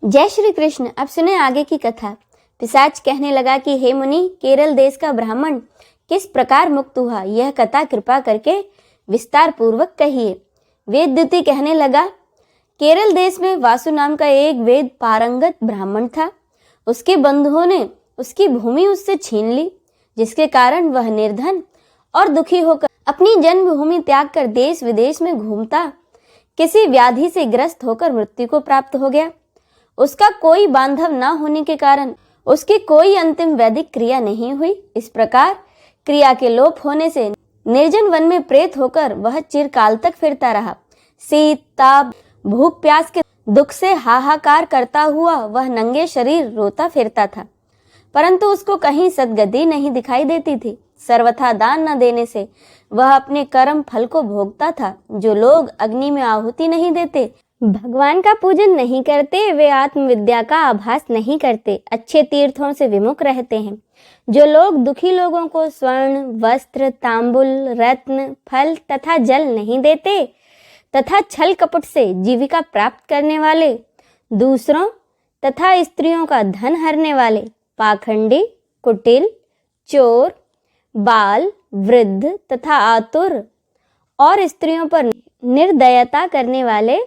जय श्री कृष्ण। अब सुने आगे की कथा। पिशाच कहने लगा कि हे मुनि, केरल देश का ब्राह्मण किस प्रकार मुक्त हुआ, यह कथा कृपा करके विस्तार पूर्वक कहिए। वेदद्युति कहने लगा, केरल देश में वासु नाम का एक वेद पारंगत ब्राह्मण था। उसके बंधुओं ने उसकी भूमि उससे छीन ली, जिसके कारण वह निर्धन और दुखी होकर अपनी जन्मभूमि त्याग कर देश विदेश में घूमता किसी व्याधि से ग्रस्त होकर मृत्यु को प्राप्त हो गया। उसका कोई बांधव न होने के कारण उसकी कोई अंतिम वैदिक क्रिया नहीं हुई। इस प्रकार क्रिया के लोप होने से निर्जन वन में प्रेत होकर वह चिरकाल तक फिरता रहा। शीत, ताप, भूख, प्यास के दुख से हाहाकार करता हुआ वह नंगे शरीर रोता फिरता था, परंतु उसको कहीं सद्गति नहीं दिखाई देती थी। सर्वथा दान न देने से वह अपने कर्म फल को भोगता था। जो लोग अग्नि में आहुति नहीं देते, भगवान का पूजन नहीं करते, वे आत्मविद्या का आभास नहीं करते, अच्छे तीर्थों से विमुख रहते हैं। जो लोग दुखी लोगों को स्वर्ण, वस्त्र, तांबुल, रत्न, फल तथा जल नहीं देते तथा छल कपट से जीविका प्राप्त करने वाले, दूसरों तथा स्त्रियों का धन हरने वाले, पाखंडी, कुटिल, चोर, बाल, वृद्ध तथा आतुर और स्त्रियों पर निर्दयता करने वाले,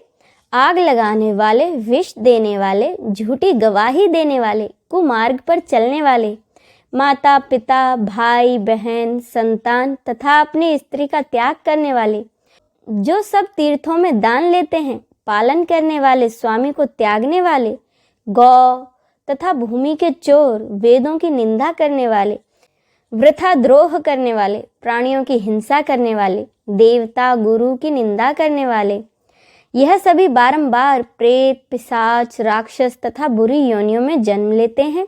आग लगाने वाले, विष देने वाले, झूठी गवाही देने वाले, कुमार्ग पर चलने वाले, माता पिता, भाई बहन, संतान तथा अपनी स्त्री का त्याग करने वाले, जो सब तीर्थों में दान लेते हैं, पालन करने वाले, स्वामी को त्यागने वाले, गौ तथा भूमि के चोर, वेदों की निंदा करने वाले, वृथा द्रोह करने वाले, प्राणियों की हिंसा करने वाले, देवता गुरु की निंदा करने वाले, यह सभी बारंबार प्रेत, पिशाच, राक्षस तथा बुरी योनियों में जन्म लेते हैं।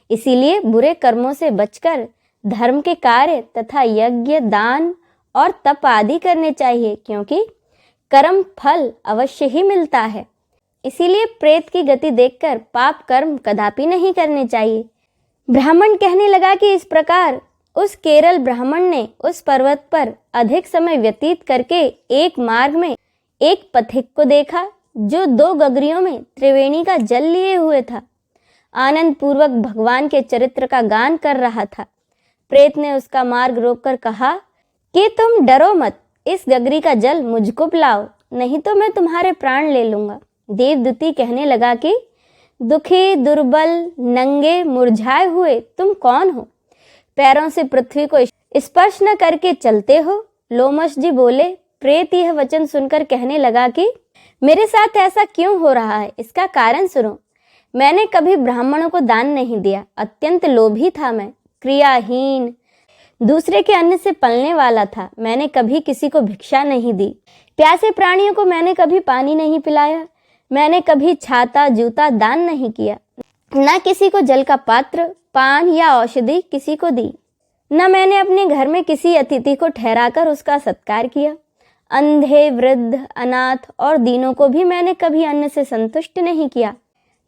इसीलिए बुरे कर्मों से बचकर धर्म के कार्य तथा यज्ञ, दान और तप आदि करने चाहिए, क्योंकि कर्म फल अवश्य ही मिलता है। इसीलिए प्रेत की गति देखकर पाप कर्म कदापि नहीं करने चाहिए। ब्राह्मण कहने लगा कि इस प्रकार उस केरल ब्राह्मण ने उस पर्वत पर अधिक समय व्यतीत करके एक मार्ग में एक पथिक को देखा, जो 2 गगरियों में त्रिवेणी का जल लिए हुए था। आनंद पूर्वक भगवान के चरित्र का गान कर रहा था। प्रेत ने उसका मार्ग रोककर कहा कि तुम डरो मत, इस गगरी का जल मुझको पिलाओ, नहीं तो मैं तुम्हारे प्राण ले लूंगा। देवदूती कहने लगा कि दुखी, दुर्बल, नंगे, मुरझाए हुए तुम कौन हो? पैरों से पृथ्वी को स्पर्श न करके चलते हो। लोमश जी बोले। प्रेत यह वचन सुनकर कहने लगा कि मेरे साथ ऐसा क्यों हो रहा है, इसका कारण सुनो। मैंने कभी ब्राह्मणों को दान नहीं दिया, अत्यंत लोभी था मैं, क्रियाहीन, दूसरे के अन्न से पलने वाला था। मैंने कभी किसी को भिक्षा नहीं दी, प्यासे प्राणियों को मैंने कभी पानी नहीं पिलाया, मैंने कभी छाता जूता दान नहीं किया, न किसी को जल का पात्र, पान या औषधि किसी को दी, न मैंने अपने घर में किसी अतिथि को ठहराकर उसका सत्कार किया। अंधे, वृद्ध, अनाथ और दीनों को भी मैंने कभी अन्न से संतुष्ट नहीं किया,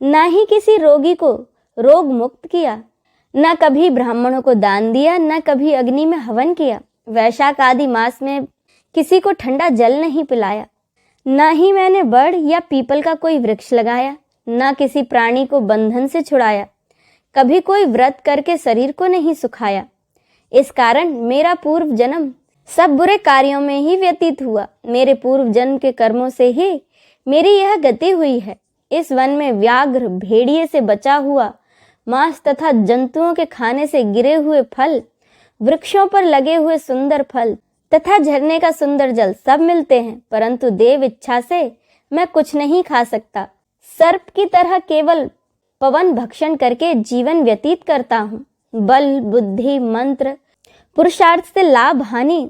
न ही किसी रोगी को रोग मुक्त किया, न कभी ब्राह्मणों को दान दिया, न कभी अग्नि में हवन किया, वैशाख आदि मास में किसी को ठंडा जल नहीं पिलाया, न ही मैंने बड़ या पीपल का कोई वृक्ष लगाया, न किसी प्राणी को बंधन से छुड़ाया, कभी कोई व्रत करके शरीर को नहीं सुखाया। इस कारण मेरा पूर्व जन्म सब बुरे कार्यों में ही व्यतीत हुआ। मेरे पूर्व जन्म के कर्मों से ही मेरी यह गति हुई है। इस वन में व्याघ्र, भेड़िए से बचा हुआ मांस तथा जंतुओं के खाने से गिरे हुए फल, वृक्षों पर लगे हुए सुंदर फल तथा झरने का सुंदर जल सब मिलते हैं, परंतु देव इच्छा से मैं कुछ नहीं खा सकता। सर्प की तरह केवल पवन भक्षण करके जीवन व्यतीत करता हूँ। बल, बुद्धि, मंत्र, पुरुषार्थ से लाभ हानि,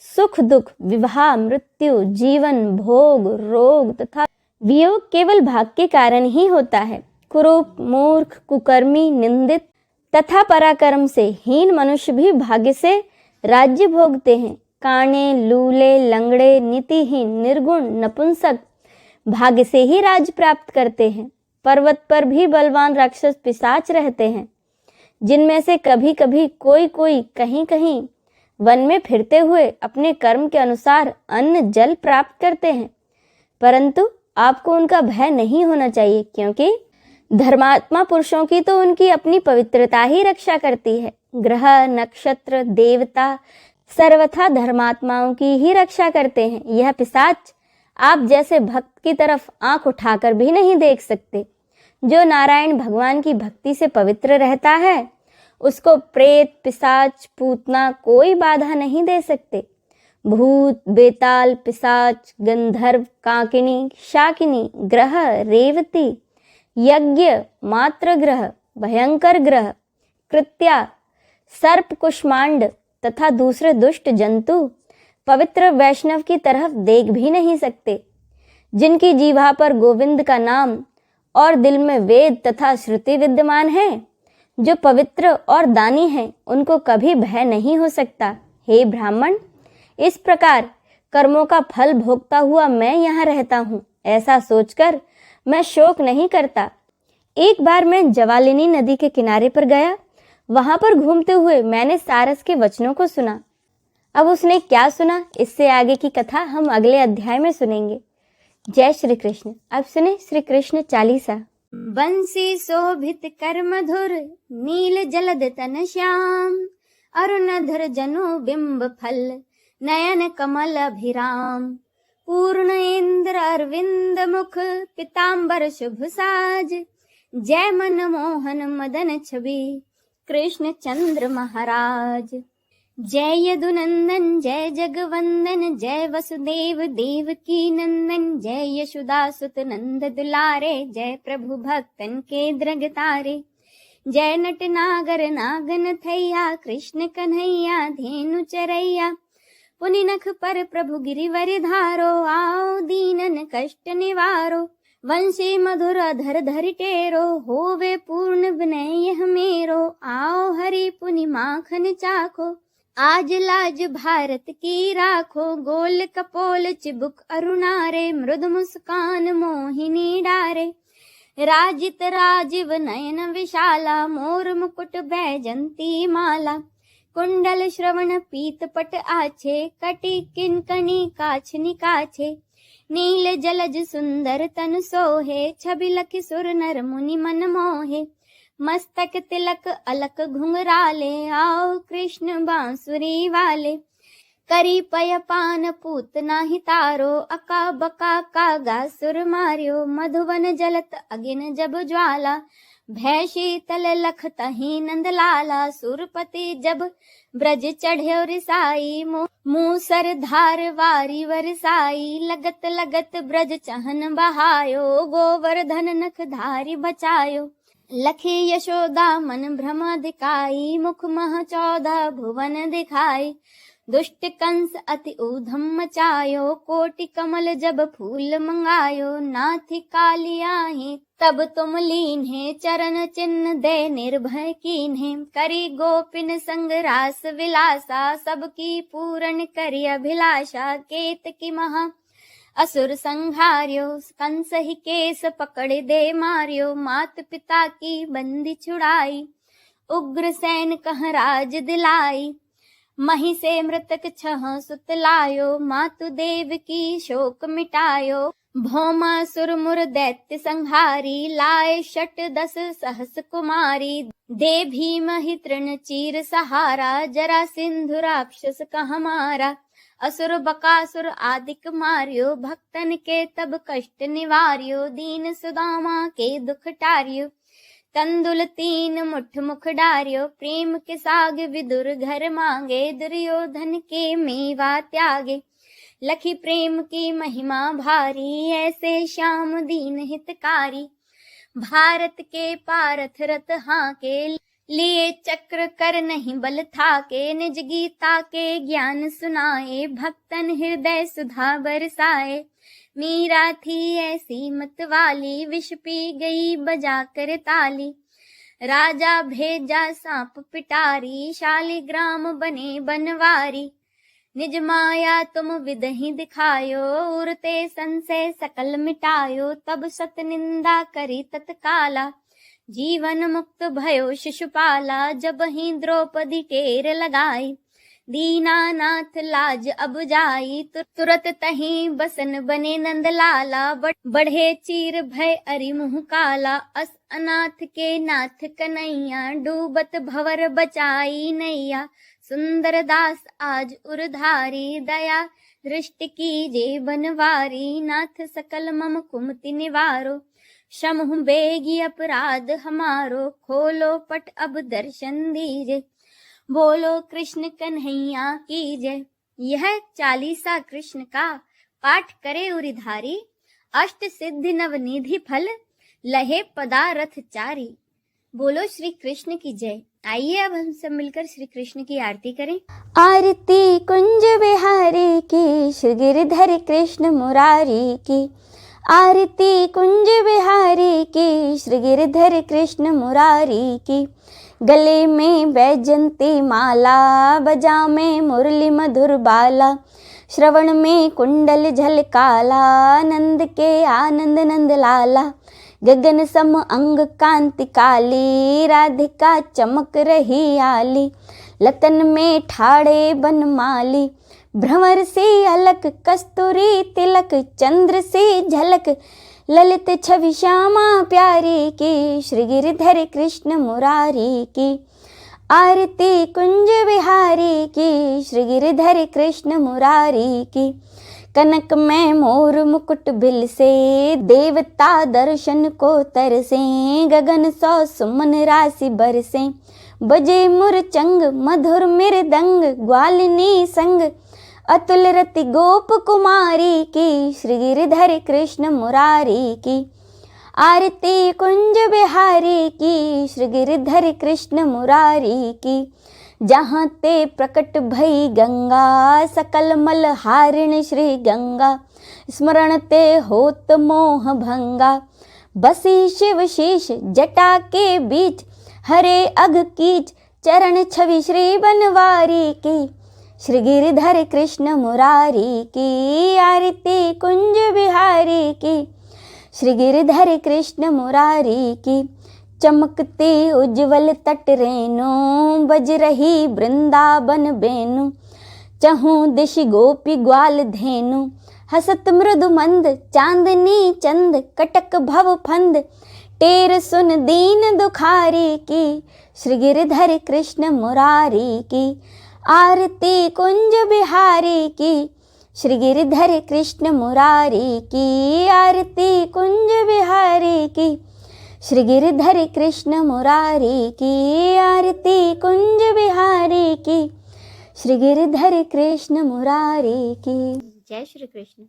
सुख दुख, विवाह, मृत्यु, जीवन, भोग, रोग तथा वियोग केवल भाग्य के कारण ही होता है। कुरूप, मूर्ख, कुकर्मी, निंदित तथा पराक्रम से हीन मनुष्य भी भाग्य से राज्य भोगते हैं। काणे, लूले, लंगड़े, नीतिहीन, निर्गुण, नपुंसक भाग्य से ही राज्य प्राप्त करते हैं। पर्वत पर भी बलवान राक्षस पिशाच रहते हैं, जिनमें से कभी कभी कोई कहीं कहीं वन में फिरते हुए अपने कर्म के अनुसार अन्न जल प्राप्त करते हैं, परंतु आपको उनका भय नहीं होना चाहिए, क्योंकि धर्मात्मा पुरुषों की तो उनकी अपनी पवित्रता ही रक्षा करती है। ग्रह, नक्षत्र, देवता सर्वथा धर्मात्माओं की ही रक्षा करते हैं। यह पिशाच आप जैसे भक्त की तरफ आंख उठाकर भी नहीं देख सकते। जो नारायण भगवान की भक्ति से पवित्र रहता है, उसको प्रेत, पिशाच, पूतना कोई बाधा नहीं दे सकते। भूत, बेताल, पिशाच, गंधर्व, काकिनी, शाकिनी, ग्रह, रेवती, यज्ञ, मात्र ग्रह, भयंकर ग्रह, कृत्या, सर्प, कुष्मांड तथा दूसरे दुष्ट जंतु पवित्र वैष्णव की तरफ देख भी नहीं सकते। जिनकी जीभा पर गोविंद का नाम और दिल में वेद तथा श्रुति विद्यमान है, जो पवित्र और दानी हैं, उनको कभी भय नहीं हो सकता। हे ब्राह्मण, इस प्रकार कर्मों का फल भोगता हुआ मैं यहाँ रहता हूँ, ऐसा सोचकर मैं शोक नहीं करता। एक बार मैं जवालिनी नदी के किनारे पर गया। वहां पर घूमते हुए मैंने सारस के वचनों को सुना। अब उसने क्या सुना, इससे आगे की कथा हम अगले अध्याय में सुनेंगे। जय श्री कृष्ण। अब सुने श्री कृष्ण चालीसा। बंसी शोभित कर मधुर, नील जलद तन श्याम, अरुणधर जनु बिंब फल, नयन कमल अभिराम, पूर्ण इंद्र अरविंद मुख, पीतांबर शुभ साज, जय मन मोहन मदन छवि, कृष्ण चंद्र महाराज। जय यदुनंदन, जय जगवंदन, जय वसुदेव देवकी नंदन, जय यशोदा सुत नंद दुलारे, जय प्रभु भक्तन के द्रग तारे, जय नट नागर नागन थैया, कृष्ण कन्हैया धेनु चरैया, पुनि नख पर प्रभु गिरिवर धारो, आओ दीनन कष्ट निवारो, वंशी मधुर अधर धरि टेरो, होवे पूर्ण विनय यह मेरो, आओ हरि पुनि माखन चाखो, आज लाज भारत की राखो, गोल कपोल चिबुक अरुणारे, मृदु मुस्कान मोहिनी डारे, राजित राजीव नयन विशाला, मोर मुकुट बैजंती माला, कुंडल श्रवण पीत पट आछे, कटी किंकणी काछ निकाछे, नील जलज सुंदर तन सोहे, छबि लखि सुर नर मुनि मन मोहे, मस्तक तिलक अलक घुंघराले, आओ कृष्ण बांसुरी वाले, करी पय पान पूत नाही तारो, अका बका कागा सुर मार्यो, मधुवन जलत अगिन जब ज्वाला, भय शीतल लख तही नंद लाला, सुरपति जब ब्रज चढ़्यो रिसाई, मूसर धार वारी वरसाई, लगत लगत ब्रज चहन बहायो, गोवर्धन नख धारी बचायो, लखे यशोदा मन भ्रम दिखाई, मुख मह 14 भुवन दिखाई, दुष्ट कंस अति ऊधम मचायो, कोटि कमल जब फूल मंगायो, नाथी कालियाही तब तुम लीन्हे, चरण चिन्ह दे निर्भय कीन्हे, करी गोपिन संग रास विलासा, सबकी पूर्ण करी अभिलाषा, केत की महा असुर संहार्यो, कंस ही केस पकड़ दे मार्यो, मात पिता की बंदी छुड़ाई, उग्र सैन कह राज दिलाई, मही से मृतक 6 सुत लायो, मातु देव की शोक मिटायो, भौमा सुर मुर दैत्य संहारी, लाए 10 सहस कुमारी, दे भीम ही तृण चीर सहारा, जरा सिंधु राक्षस कह मारा, असुर बकासुर आदिक मार्यो, भक्तन के तब कष्ट निवार्यो, दीन सुदामा के दुख टार्यो, तंदुल 3 मुठ मुख डार्यो, प्रेम के साग विदुर घर मांगे, दुर्योधन के मेवा त्यागे, लखी प्रेम की महिमा भारी, ऐसे श्याम दीन हितकारी, भारत के पारथ रथ हाके, लिए चक्र कर नहीं बल थाके, निज गीता के ज्ञान सुनाए, भक्तन हृदय सुधा बरसाए, मीरा थी ऐसी मत वाली, विष पी गई बजा कर ताली, राजा भेजा सांप पिटारी, शालिग्राम बने बनवारी, निज माया तुम विदहि दिखायो, उरते संशय सकल मिटायो, तब सत निंदा करी तत्काला, जीवन मुक्त भयो शिशुपाला, जब ही द्रौपदी टेर लगाई, दीनानाथ लाज अब जाई, तुरत तहीं बसन बने नंदलाला। बढ़े चीर भय अरि मुँह काला, अस अनाथ के नाथ कन्हैया। डूबत भंवर बचाई नैया, सुंदर दास आज उरधारी। दया दृष्टि कीजे बनवारी, नाथ सकल मम कुमति निवारो। क्षमहु बेगी अपराध हमारो, खोलो पट अब दर्शन दीजे। बोलो कृष्ण कन्हैया की जय। यह चालीसा कृष्ण का पाठ करे उरिधारी, अष्ट सिद्धि नवनिधि फल लहे पदारथ चारी। बोलो श्री कृष्ण की जय। आइए अब हम सब मिलकर श्री कृष्ण की आरती करें। आरती कुंज बिहारी की, श्री गिरधर कृष्ण मुरारी की। आरती कुंज बिहारी की, श्री गिरधर कृष्ण मुरारी की। गले में वैजंती माला, बजा में मुरली मधुर बाला। श्रवण में कुंडल झलकाला, नंद के आनंद नंद लाला। गगन सम अंग कांति काली, राधिका चमक रही आली। लतन में ठाड़े बनमाली, भ्रमर से अलक कस्तूरी तिलक। चंद्र से झलक ललित छवि श्यामा प्यारी की, श्री गिरधर कृष्ण मुरारी की। आरती कुंज बिहारी की, श्री गिरधर कृष्ण मुरारी की। कनक में मोर मुकुट बिल से, देवता दर्शन को तरसे। गगन सौ सुमन राशि बरसे, बजे मुरचंग मधुर मृदंग। ग्वालिनी संग अतुल रति गोप कुमारी की, श्री गिरधर कृष्ण मुरारी की। आरती कुंज बिहारी की, श्री गिरधर कृष्ण मुरारी की। जहाँ ते प्रकट भई गंगा, सकल मल हारिण श्री गंगा। स्मरण ते होत मोह भंगा, बसी शिव शीश जटा के बीच। हरे अघ कीच चरण छवि श्री बनवारी की, श्री गिरधर कृष्ण मुरारी की। आरती कुंज बिहारी की, श्री गिरधर कृष्ण मुरारी की। चमकती उज्जवल तट रेणु, बज रही वृंदावन बेनु। चहु दिश गोपी ग्वाल धेनु, हसत मृदु मंद। चांदनी चंद कटक भव फंद, टेर सुन दीन दुखारी की, श्री गिरधर कृष्ण मुरारी की। आरती कुंज बिहारी की, श्री गिरधर कृष्ण मुरारी की। आरती कुंज बिहारी की, श्री गिरधर कृष्ण मुरारी की। आरती कुंज बिहारी की, श्री गिरधर कृष्ण मुरारी की। जय श्री कृष्ण।